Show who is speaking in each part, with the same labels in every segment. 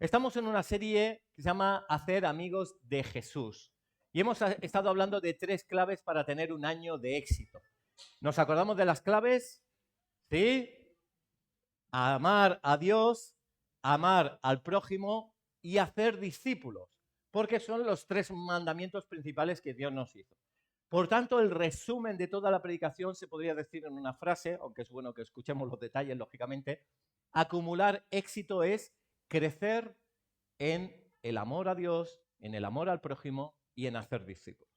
Speaker 1: Estamos en una serie que se llama Hacer amigos de Jesús. Y hemos estado hablando de 3 claves para tener un año de éxito. ¿Nos acordamos de las claves? ¿Sí? Amar a Dios, amar al prójimo y hacer discípulos. Porque son los 3 mandamientos principales que Dios nos hizo. Por tanto, el resumen de toda la predicación se podría decir en una frase, aunque es bueno que escuchemos los detalles, lógicamente. Acumular éxito es crecer en el amor a Dios, en el amor al prójimo y en hacer discípulos.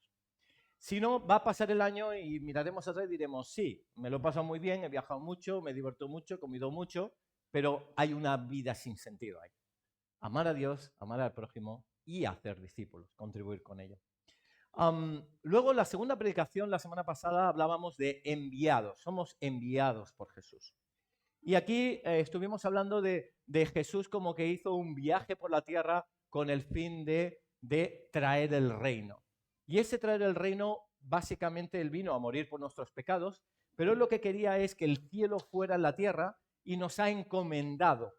Speaker 1: Si no, va a pasar el año y miraremos atrás y diremos, sí, me lo he pasado muy bien, he viajado mucho, me he divertido mucho, he comido mucho, pero hay una vida sin sentido ahí. Amar a Dios, amar al prójimo y hacer discípulos, contribuir con ello. Luego, la segunda predicación, la semana pasada, hablábamos de enviados. Somos enviados por Jesús. Y aquí estuvimos hablando de Jesús como que hizo un viaje por la tierra con el fin de traer el reino. Y ese traer el reino, básicamente Él vino a morir por nuestros pecados, pero Él lo que quería es que el cielo fuera en la tierra y nos ha encomendado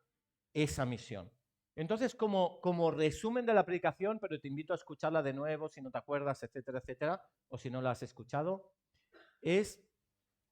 Speaker 1: esa misión. Entonces, como resumen de la predicación, pero te invito a escucharla de nuevo si no te acuerdas, etcétera, etcétera, o si no la has escuchado, es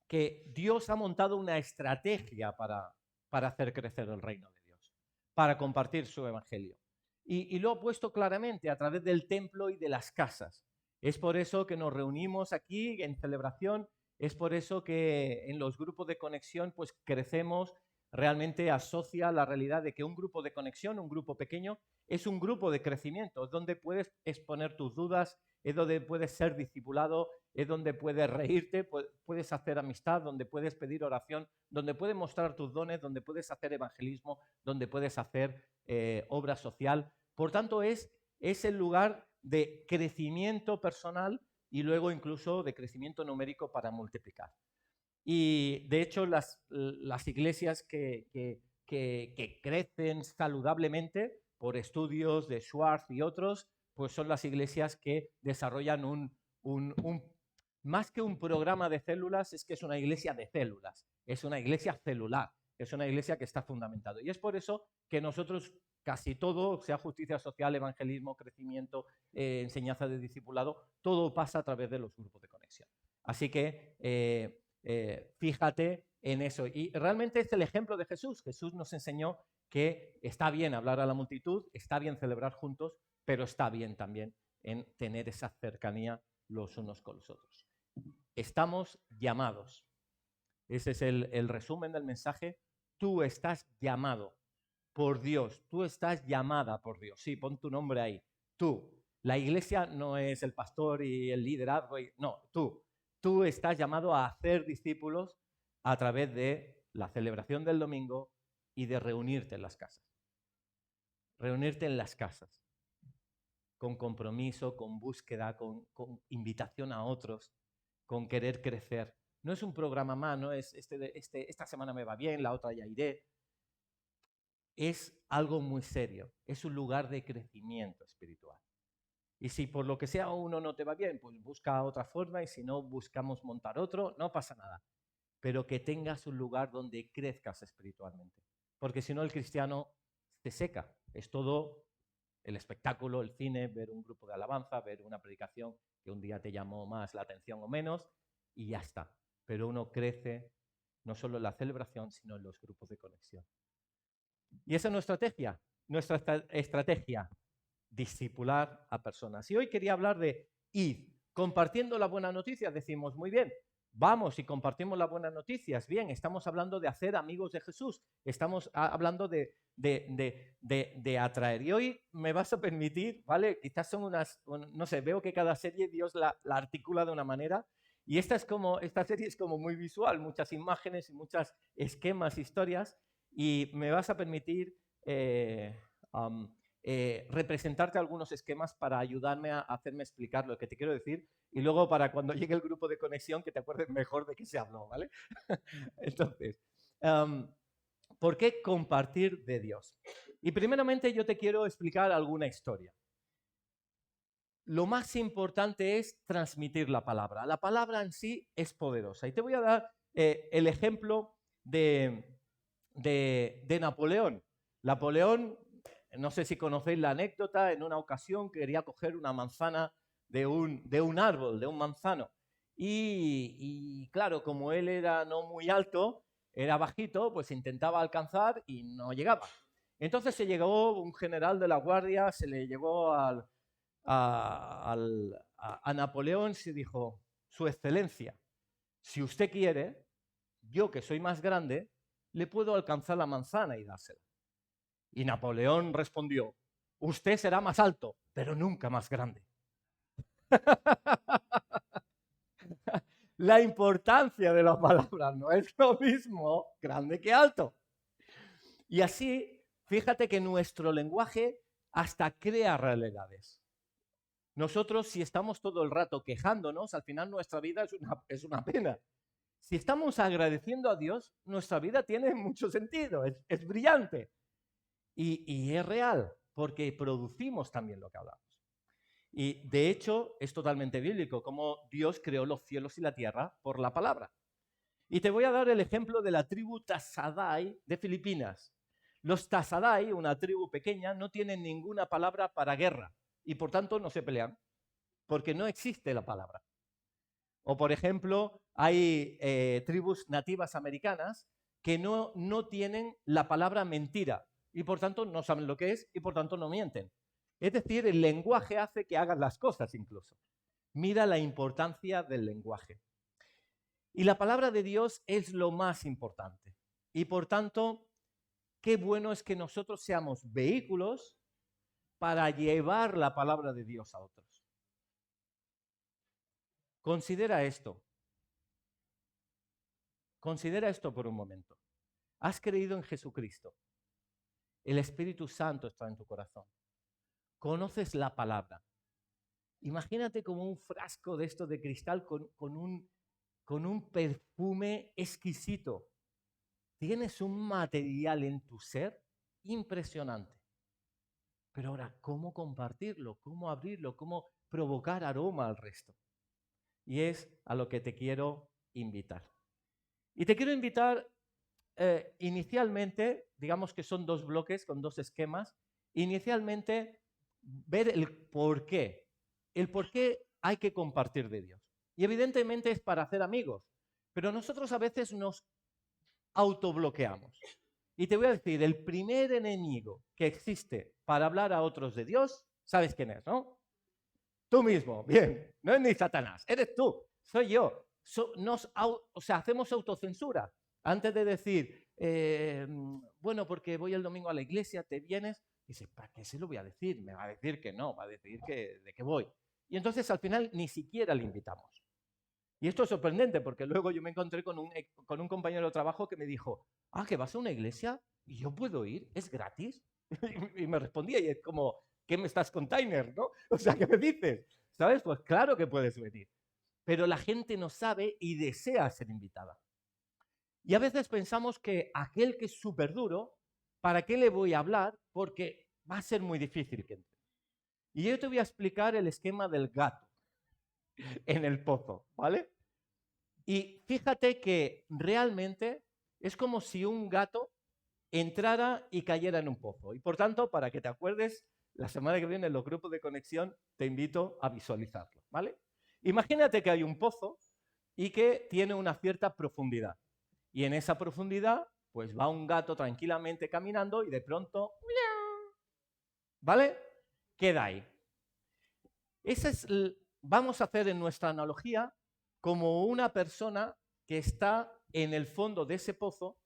Speaker 1: que Dios ha montado una estrategia para hacer crecer el reino de Dios, para compartir su evangelio. Y lo ha puesto claramente a través del templo y de las casas. Es por eso que nos reunimos aquí en celebración, es por eso que en los grupos de conexión pues crecemos. Realmente asocia la realidad de que un grupo de conexión, un grupo pequeño, es un grupo de crecimiento, es donde puedes exponer tus dudas, es donde puedes ser discipulado, es donde puedes reírte, puedes hacer amistad, donde puedes pedir oración, donde puedes mostrar tus dones, donde puedes hacer evangelismo, donde puedes hacer obra social. Por tanto, es el lugar de crecimiento personal y luego incluso de crecimiento numérico para multiplicar. Y de hecho, las iglesias que crecen saludablemente por estudios de Schwartz y otros, pues son las iglesias que desarrollan más que un programa de células, es que es una iglesia de células, es una iglesia celular, es una iglesia que está fundamentada. Y es por eso que nosotros casi todo, sea justicia social, evangelismo, crecimiento, enseñanza de discipulado, todo pasa a través de los grupos de conexión. Así que fíjate en eso. Y realmente es el ejemplo de Jesús. Jesús nos enseñó que está bien hablar a la multitud, está bien celebrar juntos, pero está bien también en tener esa cercanía los unos con los otros. Estamos llamados. Ese es el resumen del mensaje. Tú estás llamado por Dios. Tú estás llamada por Dios. Sí, pon tu nombre ahí. Tú. La iglesia no es el pastor y el liderazgo. No, tú. Tú estás llamado a hacer discípulos a través de la celebración del domingo y de reunirte en las casas. Reunirte en las casas. Con compromiso, con búsqueda, con invitación a otros, con querer crecer. No es un programa más, no es esta semana me va bien, la otra ya iré. Es algo muy serio, es un lugar de crecimiento espiritual. Y si por lo que sea uno no te va bien, pues busca otra forma y si no buscamos montar otro, no pasa nada. Pero que tengas un lugar donde crezcas espiritualmente. Porque si no el cristiano se seca. Es todo el espectáculo, el cine, ver un grupo de alabanza, ver una predicación que un día te llamó más la atención o menos y ya está. Pero uno crece no solo en la celebración, sino en los grupos de conexión. Y esa es nuestra estrategia, discipular a personas. Y hoy quería hablar de id, compartiendo la buena noticia. Decimos, muy bien, vamos y compartimos las buenas noticias. Bien, estamos hablando de hacer amigos de Jesús, estamos hablando de atraer. Y hoy me vas a permitir, ¿vale? Quizás son no sé, veo que cada serie Dios la articula de una manera. Y esta serie es como muy visual, muchas imágenes y muchos esquemas, historias. Y me vas a permitir representarte algunos esquemas para ayudarme a hacerme explicar lo que te quiero decir y luego para cuando llegue el grupo de conexión que te acuerdes mejor de qué se habló, ¿vale? Entonces, ¿por qué compartir de Dios? Y primeramente yo te quiero explicar alguna historia. Lo más importante es transmitir la palabra. La palabra en sí es poderosa. Y te voy a dar el ejemplo de Napoleón. Napoleón no sé si conocéis la anécdota, en una ocasión quería coger una manzana de un árbol, de un manzano. Y claro, como él era no muy alto, era bajito, pues intentaba alcanzar y no llegaba. Entonces se llegó un general de la guardia, se le llevó a Napoleón, se dijo: Su Excelencia, si usted quiere, yo que soy más grande, le puedo alcanzar la manzana y dársela. Y Napoleón respondió: usted será más alto, pero nunca más grande. La importancia de la palabra no es lo mismo grande que alto. Y así, fíjate que nuestro lenguaje hasta crea realidades. Nosotros, si estamos todo el rato quejándonos, al final nuestra vida es una pena. Si estamos agradeciendo a Dios, nuestra vida tiene mucho sentido, es brillante. Y es real, porque producimos también lo que hablamos. Y de hecho, es totalmente bíblico, como Dios creó los cielos y la tierra por la palabra. Y te voy a dar el ejemplo de la tribu Tasadai de Filipinas. Los Tasadai, una tribu pequeña, no tienen ninguna palabra para guerra y por tanto no se pelean, porque no existe la palabra. O por ejemplo, hay tribus nativas americanas que no tienen la palabra mentira y por tanto no saben lo que es y por tanto no mienten. Es decir, el lenguaje hace que hagan las cosas incluso. Mira la importancia del lenguaje. Y la palabra de Dios es lo más importante. Y por tanto, qué bueno es que nosotros seamos vehículos para llevar la palabra de Dios a otros. Considera esto. Considera esto por un momento. Has creído en Jesucristo. El Espíritu Santo está en tu corazón. Conoces la palabra. Imagínate como un frasco de esto de cristal con un perfume exquisito. Tienes un material en tu ser impresionante. Pero ahora, ¿cómo compartirlo? ¿Cómo abrirlo? ¿Cómo provocar aroma al resto? Y es a lo que te quiero invitar. Y te quiero invitar inicialmente, digamos que son dos bloques con dos esquemas. Inicialmente, ver el por qué. El por qué hay que compartir de Dios. Y evidentemente es para hacer amigos. Pero nosotros a veces nos autobloqueamos. Y te voy a decir, el primer enemigo que existe para hablar a otros de Dios, ¿sabes quién es, no? Tú mismo, bien. No es ni Satanás, eres tú, soy yo. Hacemos autocensura. Antes de decir, bueno, porque voy el domingo a la iglesia, te vienes, y dices, ¿para qué se lo voy a decir? Me va a decir que no, va a decir de qué voy. Y entonces al final ni siquiera le invitamos. Y esto es sorprendente porque luego yo me encontré con un compañero de trabajo que me dijo, ¿que vas a una iglesia? ¿Y yo puedo ir? ¿Es gratis? Y me respondía y es como, ¿qué me estás container, no? O sea, ¿qué me dices? ¿Sabes? Pues claro que puedes venir. Pero la gente no sabe y desea ser invitada. Y a veces pensamos que aquel que es súper duro, ¿para qué le voy a hablar? Porque va a ser muy difícil que entre. Y yo te voy a explicar el esquema del gato en el pozo, ¿vale? Y fíjate que realmente es como si un gato entrara y cayera en un pozo. Y por tanto, para que te acuerdes, la semana que viene en los grupos de conexión te invito a visualizarlo, ¿vale? Imagínate que hay un pozo y que tiene una cierta profundidad. Y en esa profundidad, pues va un gato tranquilamente caminando y de pronto, ¿vale? Queda ahí. Vamos a hacer en nuestra analogía como una persona que está en el fondo de ese pozo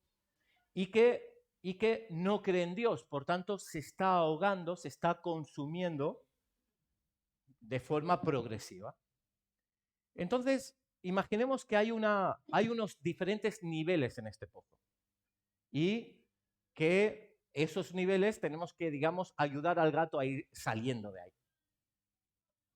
Speaker 1: y que no cree en Dios, por tanto se está ahogando, se está consumiendo de forma progresiva. Entonces, imaginemos que hay unos diferentes niveles en este pozo y que esos niveles tenemos que, digamos, ayudar al gato a ir saliendo de ahí.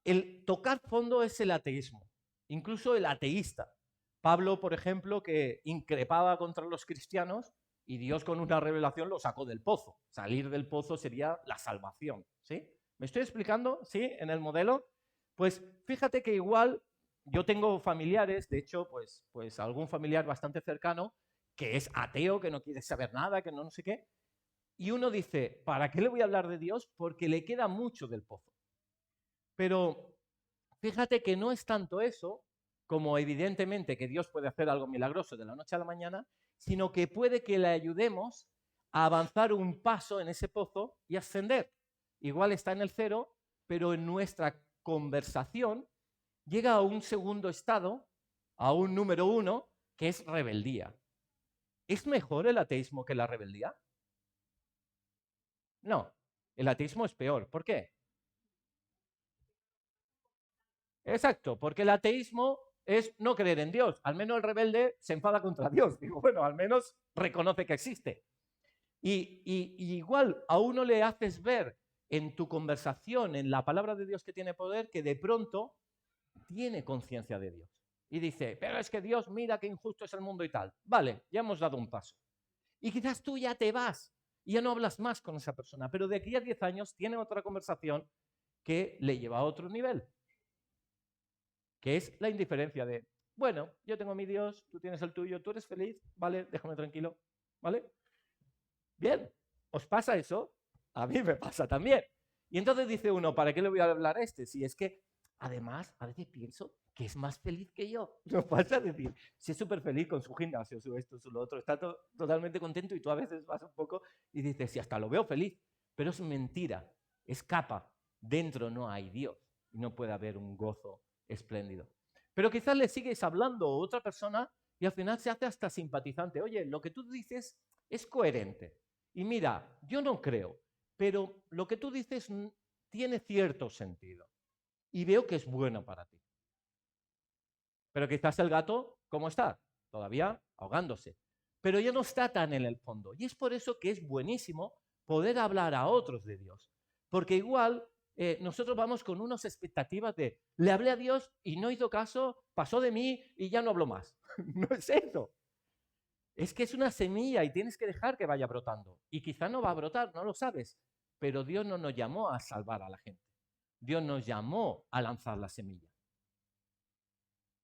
Speaker 1: El tocar fondo es el ateísmo, incluso el ateísta. Pablo, por ejemplo, que increpaba contra los cristianos y Dios con una revelación lo sacó del pozo. Salir del pozo sería la salvación, ¿sí? ¿Me estoy explicando? ¿Sí? En el modelo. Pues fíjate que igual yo tengo familiares, de hecho, pues algún familiar bastante cercano que es ateo, que no quiere saber nada, que no sé qué. Y uno dice, ¿para qué le voy a hablar de Dios? Porque le queda mucho del pozo. Pero fíjate que no es tanto eso, como evidentemente que Dios puede hacer algo milagroso de la noche a la mañana, sino que puede que le ayudemos a avanzar un paso en ese pozo y ascender. Igual está en el 0, pero en nuestra conversación llega a un segundo estado, a un número 1, que es rebeldía. ¿Es mejor el ateísmo que la rebeldía? No, el ateísmo es peor. ¿Por qué? Exacto, porque el ateísmo es no creer en Dios. Al menos el rebelde se enfada contra Dios. Digo, bueno, al menos reconoce que existe. Y igual a uno le haces ver en tu conversación, en la palabra de Dios que tiene poder, que de pronto tiene conciencia de Dios. Y dice, pero es que Dios, mira qué injusto es el mundo y tal. Vale, ya hemos dado un paso. Y quizás tú ya te vas y ya no hablas más con esa persona, pero de aquí a 10 años tiene otra conversación que le lleva a otro nivel, que es la indiferencia de, bueno, yo tengo mi Dios, tú tienes el tuyo, tú eres feliz, vale, déjame tranquilo, ¿vale? Bien, ¿os pasa eso? A mí me pasa también. Y entonces dice uno, ¿para qué le voy a hablar a este? Si es que, además, a veces pienso que es más feliz que yo. No pasa decir, si es súper feliz con su gimnasio, su esto, su lo otro, está totalmente contento y tú a veces vas un poco y dices, sí, hasta lo veo feliz. Pero es mentira, escapa. Dentro no hay Dios y no puede haber un gozo espléndido. Pero quizás le sigues hablando a otra persona y al final se hace hasta simpatizante. Oye, lo que tú dices es coherente. Y mira, yo no creo, pero lo que tú dices tiene cierto sentido. Y veo que es bueno para ti. Pero quizás el gato, ¿cómo está? Todavía ahogándose. Pero ya no está tan en el fondo. Y es por eso que es buenísimo poder hablar a otros de Dios. Porque igual nosotros vamos con unas expectativas de, le hablé a Dios y no hizo caso, pasó de mí y ya no hablo más. No es eso. Es que es una semilla y tienes que dejar que vaya brotando. Y quizá no va a brotar, no lo sabes. Pero Dios no nos llamó a salvar a la gente. Dios nos llamó a lanzar la semilla.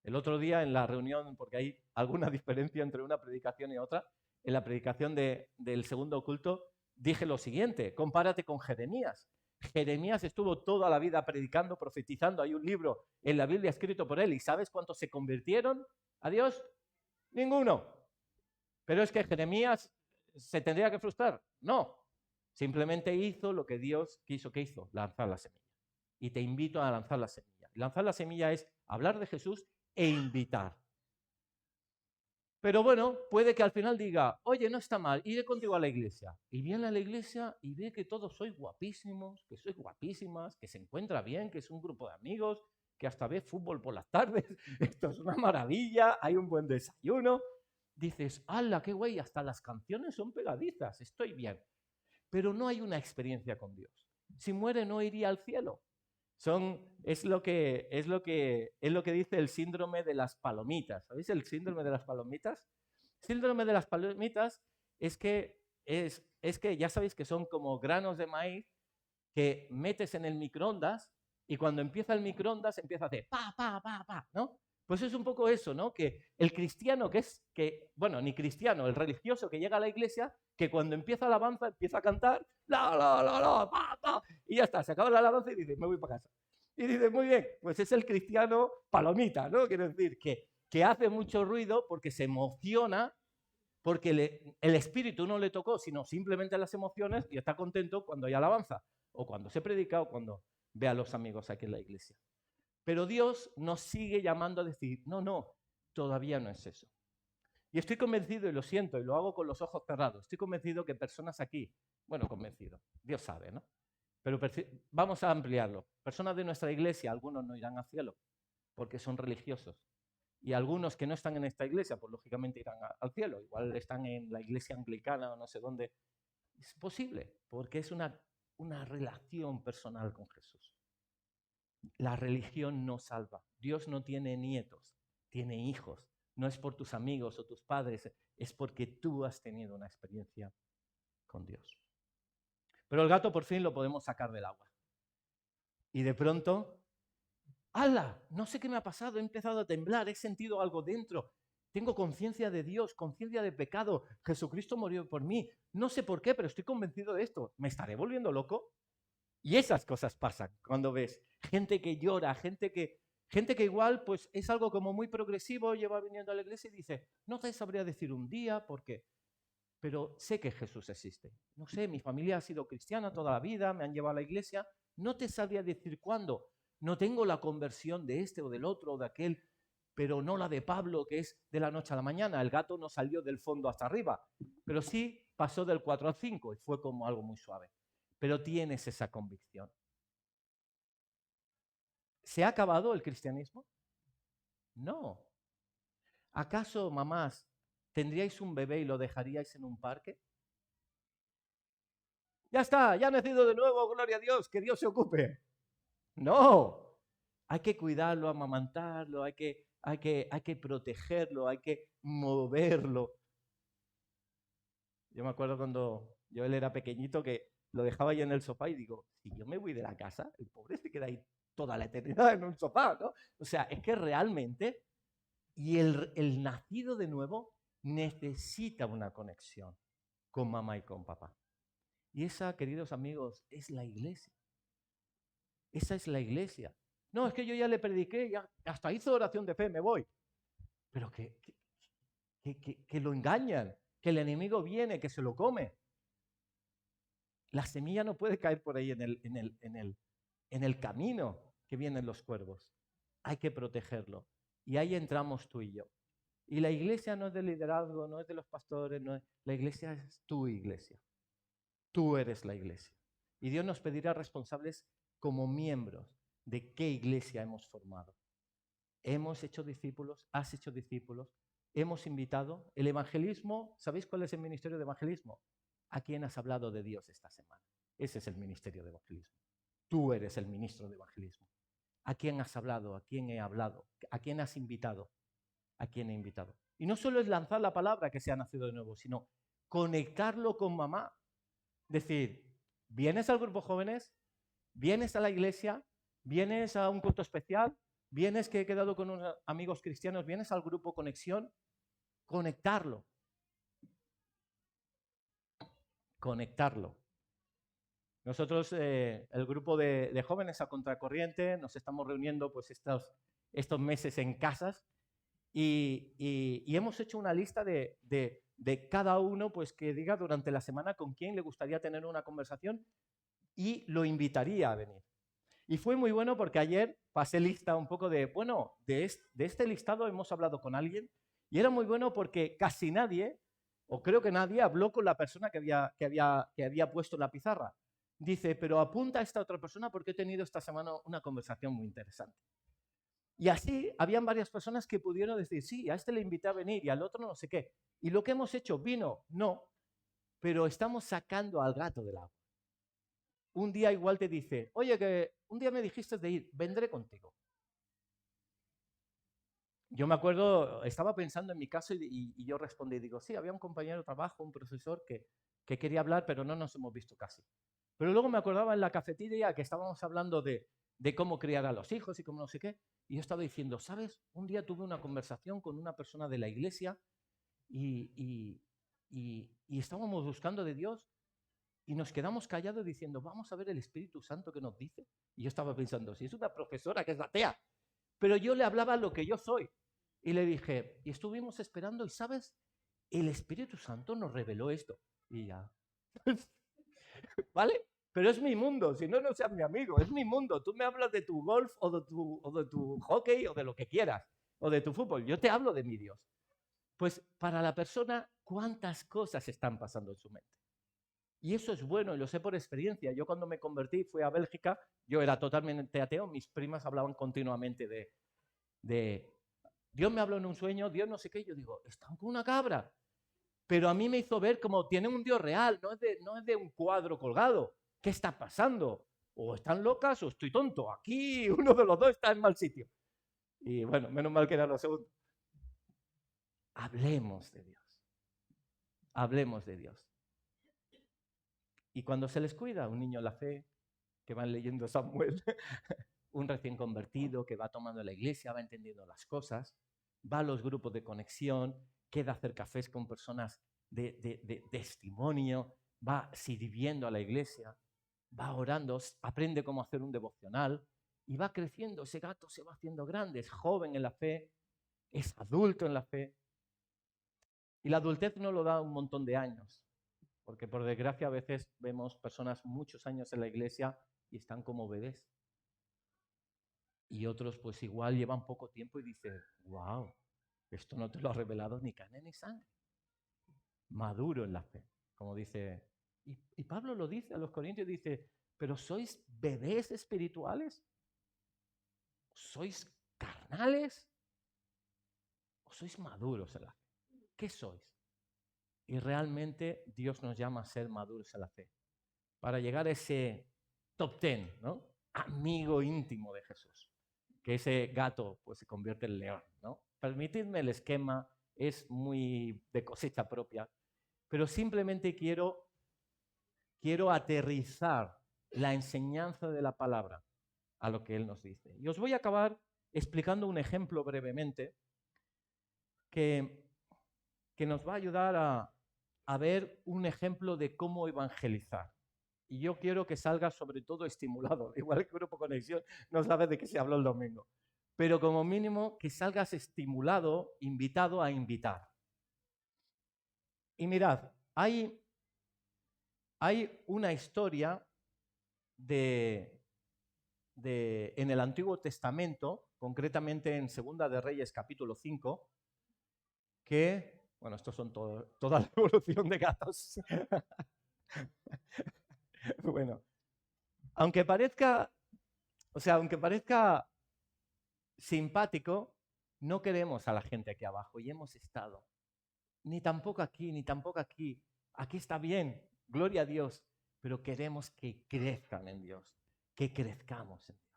Speaker 1: El otro día en la reunión, porque hay alguna diferencia entre una predicación y otra, en la predicación del segundo culto dije lo siguiente, compárate con Jeremías. Jeremías estuvo toda la vida predicando, profetizando. Hay un libro en la Biblia escrito por él. ¿Y sabes cuántos se convirtieron a Dios? Ninguno. Pero es que Jeremías se tendría que frustrar. No. Simplemente hizo lo que Dios quiso que hizo, lanzar la semilla. Y te invito a lanzar la semilla. Y lanzar la semilla es hablar de Jesús e invitar. Pero bueno, puede que al final diga, oye, no está mal, iré contigo a la iglesia. Y viene a la iglesia y ve que todos sois guapísimos, que sois guapísimas, que se encuentra bien, que es un grupo de amigos, que hasta ve fútbol por las tardes. Esto es una maravilla, hay un buen desayuno. Dices, ¡hala, qué guay! Hasta las canciones son pegadizas, estoy bien. Pero no hay una experiencia con Dios. Si muere no iría al cielo. Es lo que dice el síndrome de las palomitas. ¿Sabéis el síndrome de las palomitas? El síndrome de las palomitas es que ya sabéis que son como granos de maíz que metes en el microondas y cuando empieza el microondas empieza a hacer pa, pa, pa, pa, ¿no? Pues es un poco eso, ¿no? Que el cristiano bueno, ni cristiano, el religioso que llega a la iglesia, que cuando empieza la alabanza empieza a cantar, la, pa, pa, y ya está, se acaba la alabanza y dice, me voy para casa. Y dice, muy bien, pues es el cristiano palomita, ¿no? Quiero decir, que hace mucho ruido porque se emociona, porque el espíritu no le tocó, sino simplemente las emociones y está contento cuando hay alabanza, o cuando se predica, o cuando ve a los amigos aquí en la iglesia. Pero Dios nos sigue llamando a decir, no, no, todavía no es eso. Y estoy convencido, y lo siento, y lo hago con los ojos cerrados, estoy convencido que personas aquí, bueno, convencido, Dios sabe, ¿no? Pero vamos a ampliarlo. Personas de nuestra iglesia, algunos no irán al cielo, porque son religiosos. Y algunos que no están en esta iglesia, pues lógicamente irán al cielo. Igual están en la iglesia anglicana o no sé dónde. Es posible, porque es una relación personal con Jesús. La religión no salva. Dios no tiene nietos, tiene hijos. No es por tus amigos o tus padres, es porque tú has tenido una experiencia con Dios. Pero el gato por fin lo podemos sacar del agua. Y de pronto, ¡hala! No sé qué me ha pasado, he empezado a temblar, he sentido algo dentro. Tengo conciencia de Dios, conciencia de pecado. Jesucristo murió por mí. No sé por qué, pero estoy convencido de esto. ¿Me estaré volviendo loco? Y esas cosas pasan cuando ves gente que llora, gente que igual pues es algo como muy progresivo, lleva viniendo a la iglesia y dice, no te sabría decir un día por qué, pero sé que Jesús existe. No sé, mi familia ha sido cristiana toda la vida, me han llevado a la iglesia, no te sabría decir cuándo. No tengo la conversión de este o del otro o de aquel, pero no la de Pablo, que es de la noche a la mañana. El gato no salió del fondo hasta arriba, pero sí pasó del 4 al 5 y fue como algo muy suave. Pero tienes esa convicción. ¿Se ha acabado el cristianismo? No. ¿Acaso, mamás, tendríais un bebé y lo dejaríais en un parque? Ya está, ya ha nacido de nuevo, gloria a Dios, que Dios se ocupe. No. Hay que cuidarlo, amamantarlo, hay que protegerlo, hay que moverlo. Yo me acuerdo cuando él era pequeñito que lo dejaba ahí en el sofá y digo, si yo me voy de la casa, el pobre se queda ahí toda la eternidad en un sofá, ¿no? O sea, es que realmente, y el nacido de nuevo necesita una conexión con mamá y con papá. Y esa, queridos amigos, es la iglesia. Esa es la iglesia. No, es que yo ya le prediqué, ya hasta hizo oración de fe, me voy. Pero que lo engañan, que el enemigo viene, que se lo come. La semilla no puede caer por ahí en el camino que vienen los cuervos. Hay que protegerlo. Y ahí entramos tú y yo. Y la iglesia no es del liderazgo, no es de los pastores, la iglesia es tu iglesia. Tú eres la iglesia. Y Dios nos pedirá responsables como miembros de qué iglesia hemos formado. Hemos hecho discípulos, has hecho discípulos, hemos invitado. El evangelismo, ¿sabéis cuál es el ministerio de evangelismo? ¿A quién has hablado de Dios esta semana? Ese es el ministerio de evangelismo. Tú eres el ministro de evangelismo. ¿A quién has hablado? ¿A quién he hablado? ¿A quién has invitado? ¿A quién he invitado? Y no solo es lanzar la palabra que se ha nacido de nuevo, sino conectarlo con mamá. Decir, ¿vienes al grupo jóvenes? ¿Vienes a la iglesia? ¿Vienes a un culto especial? ¿Vienes que he quedado con unos amigos cristianos? ¿Vienes al grupo Conexión? Conectarlo. Conectarlo. Nosotros, el grupo de jóvenes a contracorriente, nos estamos reuniendo pues estos meses en casas y hemos hecho una lista de cada uno pues que diga durante la semana con quién le gustaría tener una conversación y lo invitaría a venir. Y fue muy bueno porque ayer pasé lista un poco de, bueno, de este listado hemos hablado con alguien y era muy bueno porque casi nadie, o creo que nadie, habló con la persona que había puesto la pizarra. Dice, pero apunta a esta otra persona porque he tenido esta semana una conversación muy interesante. Y así habían varias personas que pudieron decir, sí, a este le invité a venir y al otro no sé qué. Y lo que hemos hecho, vino, no, pero estamos sacando al gato del agua. Un día igual te dice, oye, que un día me dijiste de ir, vendré contigo. Yo me acuerdo, estaba pensando en mi caso y yo respondí, digo, sí, había un compañero de trabajo, un profesor que quería hablar, pero no nos hemos visto casi. Pero luego me acordaba en la cafetería que estábamos hablando de cómo criar a los hijos y cómo no sé qué, y yo estaba diciendo, ¿sabes? Un día tuve una conversación con una persona de la iglesia y estábamos buscando de Dios y nos quedamos callados diciendo, vamos a ver el Espíritu Santo que nos dice. Y yo estaba pensando, si es una profesora que es atea, pero yo le hablaba lo que yo soy. Y le dije, y estuvimos esperando y, ¿sabes? El Espíritu Santo nos reveló esto. Y ya. ¿Vale? Pero es mi mundo, si no, no seas mi amigo, es mi mundo. Tú me hablas de tu golf o de tu hockey o de lo que quieras, o de tu fútbol. Yo te hablo de mi Dios. Pues para la persona, ¿cuántas cosas están pasando en su mente? Y eso es bueno, y lo sé por experiencia. Yo cuando me convertí, fui a Bélgica, yo era totalmente ateo, mis primas hablaban continuamente de Dios me habló en un sueño, Dios no sé qué, yo digo, están con una cabra. Pero a mí me hizo ver como tienen un Dios real, no es de un cuadro colgado. ¿Qué está pasando? O están locas o estoy tonto. Aquí uno de los dos está en mal sitio. Y bueno, menos mal que era lo segundo. Hablemos de Dios. Hablemos de Dios. Y cuando se les cuida, un niño en la fe, que van leyendo Samuel, un recién convertido que va tomando la iglesia, va entendiendo las cosas, va a los grupos de conexión, queda a hacer cafés con personas de testimonio, va sirviendo a la iglesia, va orando, aprende cómo hacer un devocional y va creciendo. Ese gato se va haciendo grande, es joven en la fe, es adulto en la fe. Y la adultez no lo da un montón de años, porque por desgracia a veces vemos personas muchos años en la iglesia y están como bebés. Y otros pues igual llevan poco tiempo y dicen, wow, esto no te lo ha revelado ni carne ni sangre. Maduro en la fe, como dice. Y Pablo lo dice a los corintios, dice, pero ¿sois bebés espirituales? ¿Sois carnales? ¿O sois maduros en la fe? ¿Qué sois? Y realmente Dios nos llama a ser maduros en la fe, para llegar a ese top 10, ¿no? Amigo íntimo de Jesús. Que ese gato pues se convierte en león, ¿no? Permitidme el esquema, es muy de cosecha propia, pero simplemente quiero aterrizar la enseñanza de la palabra a lo que Él nos dice. Y os voy a acabar explicando un ejemplo brevemente que nos va a ayudar a ver un ejemplo de cómo evangelizar. Y yo quiero que salga sobre todo estimulado, igual que Grupo Conexión, no sabes de qué se habló el domingo, pero como mínimo que salgas estimulado, invitado a invitar. Y mirad, hay una historia en el Antiguo Testamento, concretamente en Segunda de Reyes, capítulo 5, que, bueno, estos son toda la evolución de gatos. Bueno, aunque parezca simpático, no queremos a la gente aquí abajo y hemos estado. Ni tampoco aquí, ni tampoco aquí. Aquí está bien, gloria a Dios, pero queremos que crezcan en Dios, que crezcamos en Dios.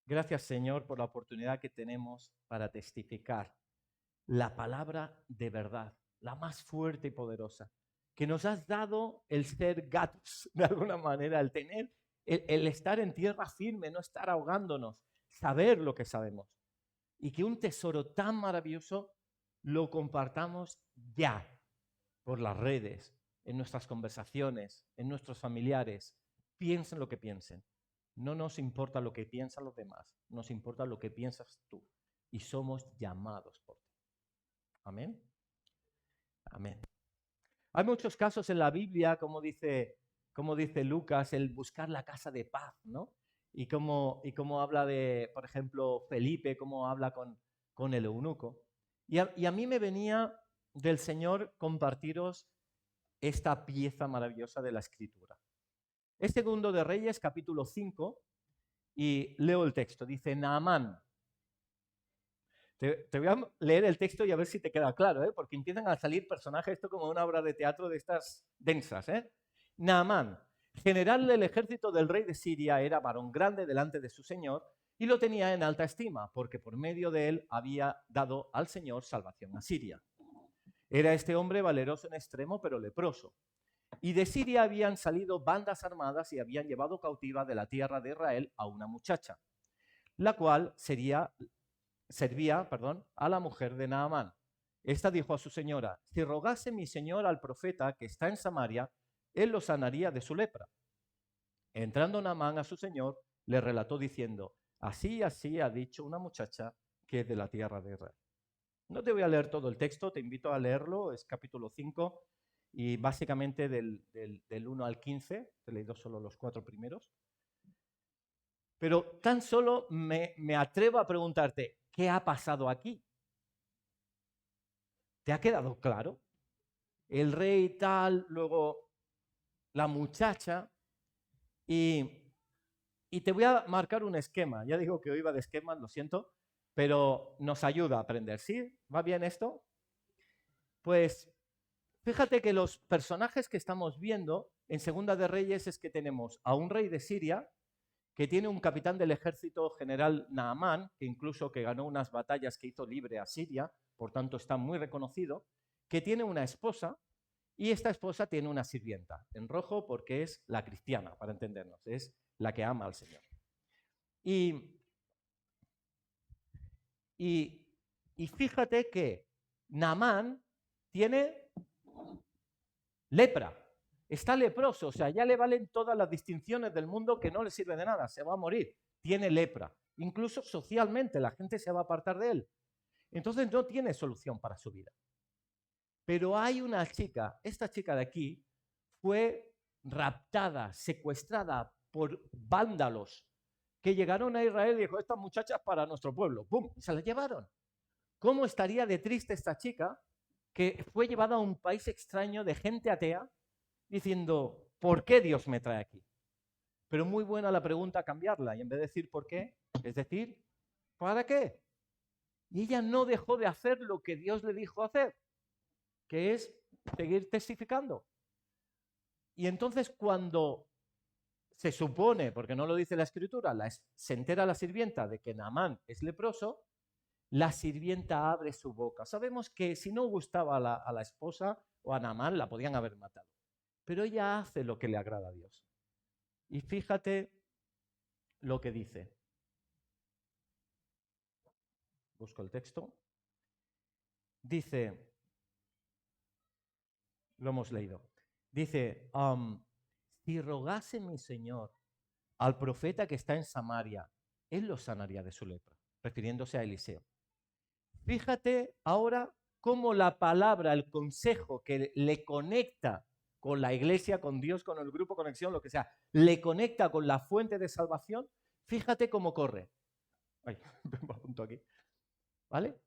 Speaker 1: Gracias, Señor, por la oportunidad que tenemos para testificar la palabra de verdad, la más fuerte y poderosa, que nos has dado el ser gatos, de alguna manera, el tener, el estar en tierra firme, no estar ahogándonos, saber lo que sabemos. Y que un tesoro tan maravilloso lo compartamos ya por las redes, en nuestras conversaciones, en nuestros familiares. Piensen lo que piensen. No nos importa lo que piensan los demás, nos importa lo que piensas tú. Y somos llamados por ti. Amén. Amén. Hay muchos casos en la Biblia, como dice Lucas, el buscar la casa de paz, ¿no? Y cómo habla de, por ejemplo, Felipe, cómo habla con el eunuco. Y a mí me venía del Señor compartiros esta pieza maravillosa de la Escritura. Es Segundo de Reyes, capítulo 5, y leo el texto. Dice, Naamán. Te voy a leer el texto y a ver si te queda claro, porque empiezan a salir personajes, esto como una obra de teatro de estas densas. Naamán, general del ejército del rey de Siria, era varón grande delante de su señor y lo tenía en alta estima, porque por medio de él había dado al Señor salvación a Siria. Era este hombre valeroso en extremo, pero leproso. Y de Siria habían salido bandas armadas y habían llevado cautiva de la tierra de Israel a una muchacha, la cual servía a la mujer de Naamán. Esta dijo a su señora, si rogase mi señor al profeta que está en Samaria, él lo sanaría de su lepra. Entrando Naamán a su señor, le relató diciendo, así y así ha dicho una muchacha que es de la tierra de Israel. No te voy a leer todo el texto, te invito a leerlo, es capítulo 5 y básicamente del 1 al 15, te he leído solo los 4 primeros. Pero tan solo me atrevo a preguntarte, ¿qué ha pasado aquí? ¿Te ha quedado claro? El rey tal, luego la muchacha, y te voy a marcar un esquema. Ya digo que hoy va de esquemas, lo siento, pero nos ayuda a aprender. ¿Sí? ¿Va bien esto? Pues fíjate que los personajes que estamos viendo en Segunda de Reyes es que tenemos a un rey de Siria, que tiene un capitán del ejército general Naamán, que incluso que ganó unas batallas que hizo libre a Siria, por tanto está muy reconocido, que tiene una esposa y esta esposa tiene una sirvienta, en rojo porque es la cristiana, para entendernos, es la que ama al Señor. Y Y fíjate que Naamán tiene lepra, está leproso, o sea, ya le valen todas las distinciones del mundo que no le sirve de nada, se va a morir, tiene lepra. Incluso socialmente la gente se va a apartar de él. Entonces no tiene solución para su vida. Pero hay una chica, esta chica de aquí fue raptada, secuestrada por vándalos que llegaron a Israel y dijo, estas muchachas para nuestro pueblo. ¡Bum! Y se las llevaron. ¿Cómo estaría de triste esta chica que fue llevada a un país extraño de gente atea diciendo, ¿por qué Dios me trae aquí? Pero muy buena la pregunta cambiarla y en vez de decir por qué, es decir, ¿para qué? Y ella no dejó de hacer lo que Dios le dijo hacer, que es seguir testificando. Y entonces cuando se supone, porque no lo dice la escritura, se entera la sirvienta de que Naamán es leproso, la sirvienta abre su boca. Sabemos que si no gustaba a la esposa o a Naamán, la podían haber matado. Pero ella hace lo que le agrada a Dios. Y fíjate lo que dice. Busco el texto. Dice, lo hemos leído. Dice, si rogase mi Señor al profeta que está en Samaria, él lo sanaría de su lepra, refiriéndose a Eliseo. Fíjate ahora cómo la palabra, el consejo que le conecta con la iglesia, con Dios, con el grupo Conexión, lo que sea, le conecta con la fuente de salvación, fíjate cómo corre. Ay, me apunto aquí. ¿Vale?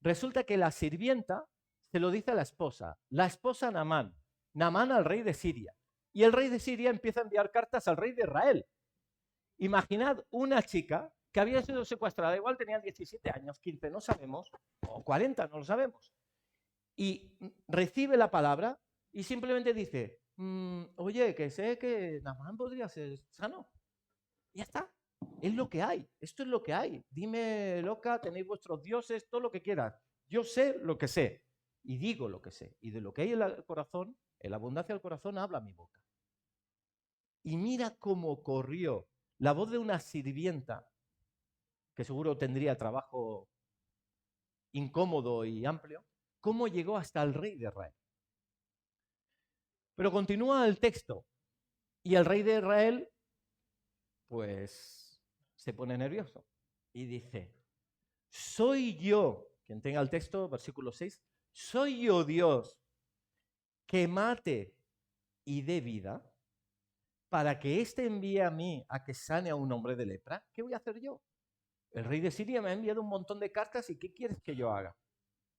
Speaker 1: Resulta que la sirvienta se lo dice a la esposa a Naamán, Naamán al rey de Siria. Y el rey de Siria empieza a enviar cartas al rey de Israel. Imaginad una chica que había sido secuestrada, igual tenía 17 años, 15, no sabemos, o 40, no lo sabemos. Y recibe la palabra y simplemente dice, oye, que sé que Naamán podría ser sano. Y ya está. Es lo que hay. Esto es lo que hay. Dime, loca, tenéis vuestros dioses, todo lo que quieras. Yo sé lo que sé y digo lo que sé. Y de lo que hay en el corazón, en la abundancia del corazón, habla mi boca. Y mira cómo corrió la voz de una sirvienta, que seguro tendría trabajo incómodo y amplio, cómo llegó hasta el rey de Israel. Pero continúa el texto. Y el rey de Israel, pues, se pone nervioso y dice, soy yo, quien tenga el texto, versículo 6, soy yo Dios que mate y dé vida para que éste envíe a mí a que sane a un hombre de lepra. ¿Qué voy a hacer yo? El rey de Siria me ha enviado un montón de cartas y ¿qué quieres que yo haga?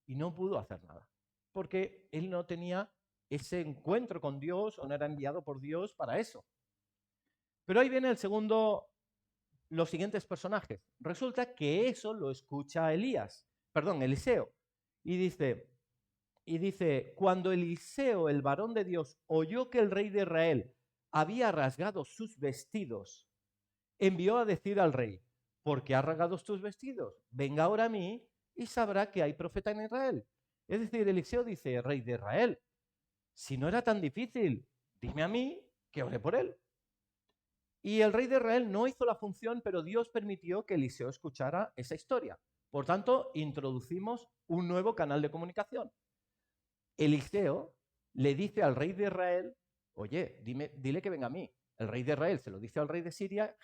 Speaker 1: Y no pudo hacer nada, porque él no tenía ese encuentro con Dios o no era enviado por Dios para eso. Pero ahí viene los siguientes personajes. Resulta que eso lo escucha Eliseo, y dice, cuando Eliseo, el varón de Dios, oyó que el rey de Israel había rasgado sus vestidos, envió a decir al rey, ¿por qué has rasgado tus vestidos? Venga ahora a mí y sabrá que hay profeta en Israel. Es decir, Eliseo dice, rey de Israel, si no era tan difícil, dime a mí que oré por él. Y el rey de Israel no hizo la función, pero Dios permitió que Eliseo escuchara esa historia. Por tanto, introducimos un nuevo canal de comunicación. Eliseo le dice al rey de Israel, oye, dile que venga a mí. El rey de Israel se lo dice al rey de Siria,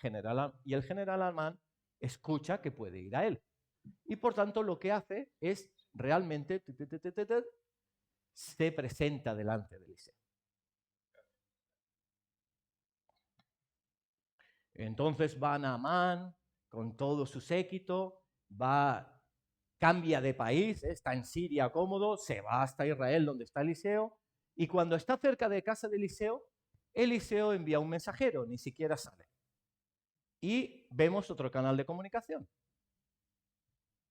Speaker 1: y el general Naamán escucha que puede ir a él. Y por tanto lo que hace es realmente se presenta delante de Eliseo. Entonces va Naamán con todo su séquito, cambia de país, está en Siria cómodo, se va hasta Israel donde está Eliseo, y cuando está cerca de casa de Eliseo, Eliseo envía un mensajero, ni siquiera sale. Y vemos otro canal de comunicación.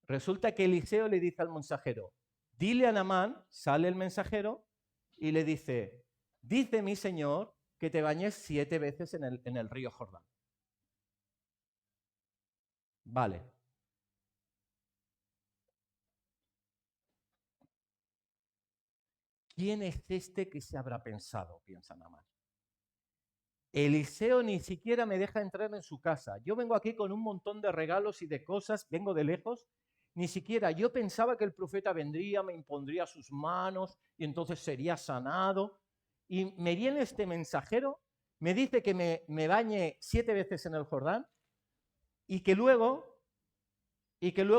Speaker 1: Resulta que Eliseo le dice al mensajero, dile a Naamán, sale el mensajero, y le dice, dice mi señor que te bañes 7 veces en el río Jordán. Vale. ¿Quién es este que se habrá pensado? Piensa Naamán. Eliseo ni siquiera me deja entrar en su casa. Yo vengo aquí con un montón de regalos y de cosas, vengo de lejos. Ni siquiera yo pensaba que el profeta vendría, me impondría sus manos y entonces sería sanado. Y me viene este mensajero, me dice que me bañe 7 veces en el Jordán y que luego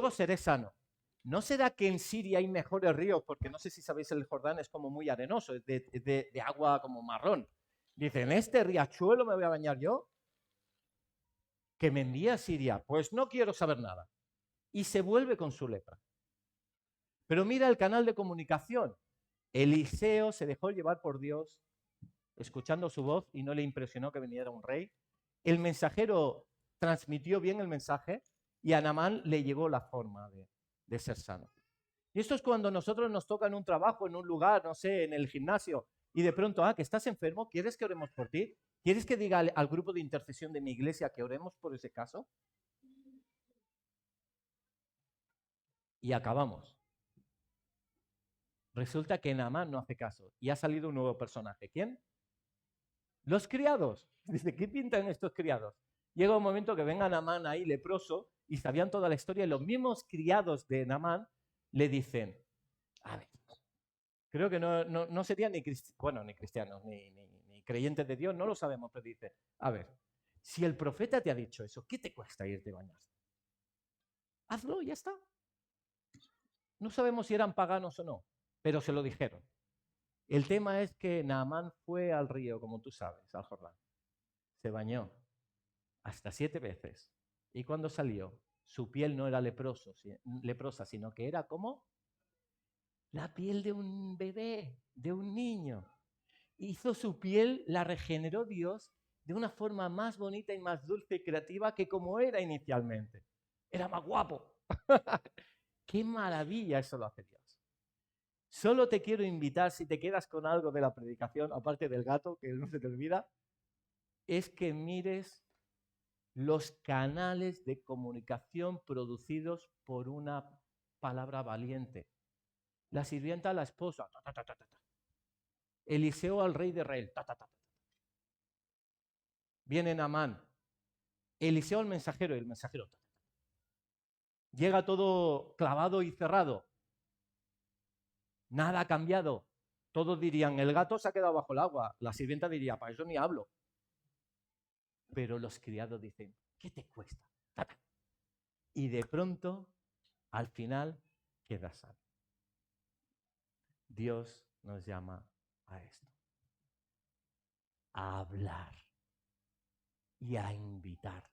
Speaker 1: seré sano. ¿No será que en Siria hay mejores ríos? Porque no sé si sabéis, el Jordán es como muy arenoso, es de agua como marrón. Dice, ¿en este riachuelo me voy a bañar yo? Que me envía a Siria. Pues no quiero saber nada. Y se vuelve con su lepra. Pero mira el canal de comunicación. Eliseo se dejó llevar por Dios, escuchando su voz, y no le impresionó que viniera un rey. El mensajero transmitió bien el mensaje y a Naamán le llegó la forma de ser sano. Y esto es cuando nosotros nos toca en un trabajo, en un lugar, no sé, en el gimnasio, y de pronto, que estás enfermo, ¿quieres que oremos por ti? ¿Quieres que diga al grupo de intercesión de mi iglesia que oremos por ese caso? Y acabamos. Resulta que Naamán no hace caso y ha salido un nuevo personaje. ¿Quién? Los criados. Dice, ¿qué pintan estos criados? Llega un momento que venga Naamán ahí leproso y sabían toda la historia y los mismos criados de Naamán le dicen, a ver, creo que no serían ni cristianos ni creyentes de Dios, no lo sabemos, pero dice, a ver, si el profeta te ha dicho eso, ¿qué te cuesta irte a bañar? Hazlo y ya está. No sabemos si eran paganos o no, pero se lo dijeron. El tema es que Naamán fue al río, como tú sabes, al Jordán. Se bañó hasta 7 veces. Y cuando salió, su piel no era leprosa, sino que era como la piel de un bebé, de un niño. Hizo su piel, la regeneró Dios de una forma más bonita y más dulce y creativa que como era inicialmente. Era más guapo. ¡Qué maravilla! Eso lo hace Dios. Solo te quiero invitar, si te quedas con algo de la predicación, aparte del gato, que no se te olvida, es que mires los canales de comunicación producidos por una palabra valiente. La sirvienta a la esposa. Ta, ta, ta, ta, ta. Eliseo al rey de Israel. Ta, ta, ta, ta. Viene Naamán. Eliseo al mensajero y el mensajero. Ta, ta, ta. Llega todo clavado y cerrado. Nada ha cambiado. Todos dirían, el gato se ha quedado bajo el agua. La sirvienta diría, para eso ni hablo. Pero los criados dicen, ¿qué te cuesta? Ta, ta. Y de pronto, al final, queda sano. Dios nos llama a esto. A hablar y a invitar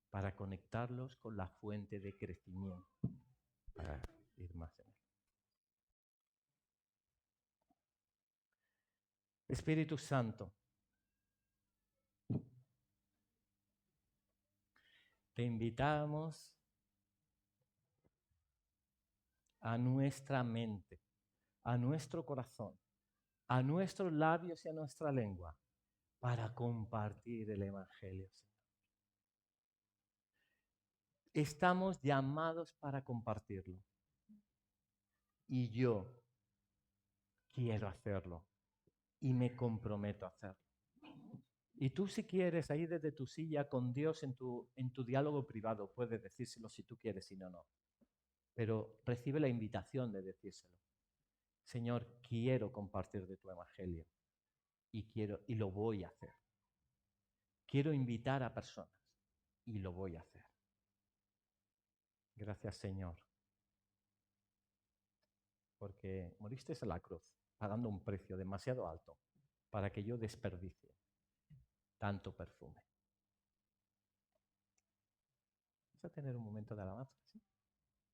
Speaker 1: para conectarlos con la fuente de crecimiento. Para ir más en él. Espíritu Santo, te invitamos a nuestra mente, a nuestro corazón, a nuestros labios y a nuestra lengua para compartir el Evangelio. Estamos llamados para compartirlo. Y yo quiero hacerlo. Y me comprometo a hacerlo. Y tú, si quieres, ahí desde tu silla con Dios en tu diálogo privado, puedes decírselo si tú quieres, si no, no. Pero recibe la invitación de decírselo. Señor, quiero compartir de tu evangelio y lo voy a hacer. Quiero invitar a personas y lo voy a hacer. Gracias, Señor, porque moriste en la cruz, pagando un precio demasiado alto para que yo desperdicie tanto perfume. Vamos a tener un momento de alabanza, ¿sí?